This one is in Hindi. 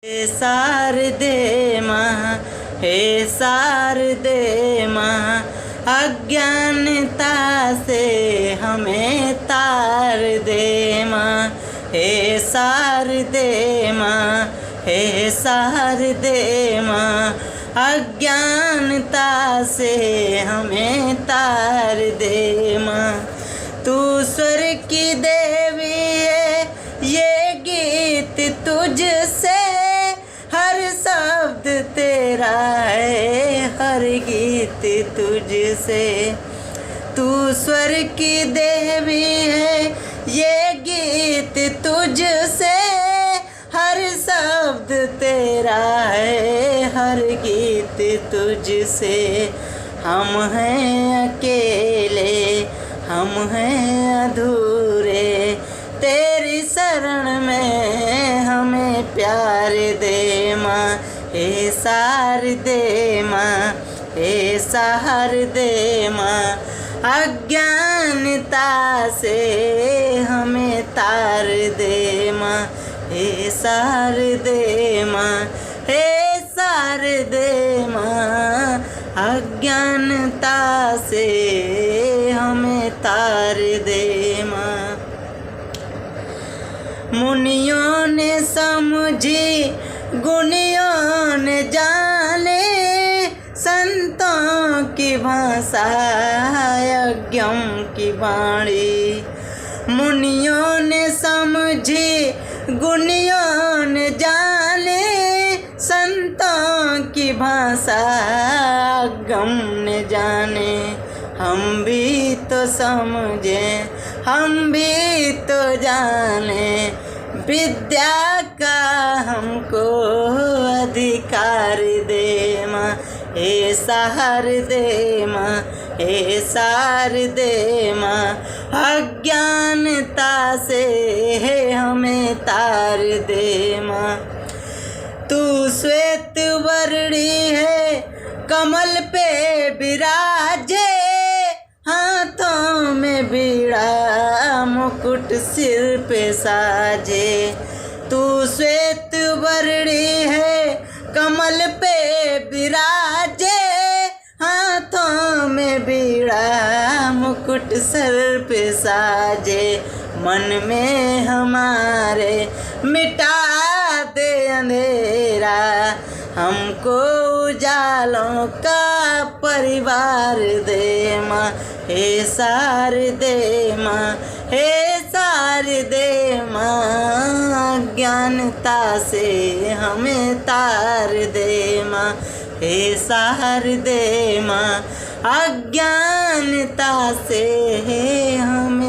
हे शारदे माँ, हे शारदे माँ, अज्ञानता से हमें तार दे माँ। हे शारदे माँ, हे शारदे माँ, अज्ञानता से हमें तार दे माँ। तू स्वर्ग की देवी है, ये गीत तुझसे, हर शब्द तेरा है, हर गीत तुझसे। तू स्वर्ग की देवी है, ये गीत तुझसे, हर शब्द तेरा है, हर गीत तुझसे। हम हैं अकेले, हम हैं अधूरे, तेरी शरण में हमें प्यार दे माँ। हे शारदे माँ, हे शारदे माँ, अज्ञानता से हमें तार दे माँ। हे शारदे माँ, हे शारदे माँ, अज्ञानता से हमें तार दे माँ। मुनियों ने समझी, गुनियों ने जाने, संतों की भाषा यज्ञम की वाणी। मुनियों ने समझी, गुनियों ने जाने, संतों की भाषा गम ने जाने। हम भी तो समझे, हम भी तो जाने, विद्या का हमको अधिकार दे माँ। हे शारदे माँ, हे शारदे माँ, अज्ञानता से हमें तार दे माँ। तू श्वेत वर्णी है, कमल पे विराजे, हाथों में बीड़ा मुकुट सिर पे साजे। तू श्वेत वर्णी है, कमल पे विराजे, हाथों में बीड़ा मुकुट सर पे साजे। मन में हमारे मिटा दे अंधेरा, हमको उजालों का परिवार दे माँ। हे शारदे माँ, हे शारदे माँ, अज्ञानता से हमें तार दे माँ। हे शारदे माँ, अज्ञानता से हमें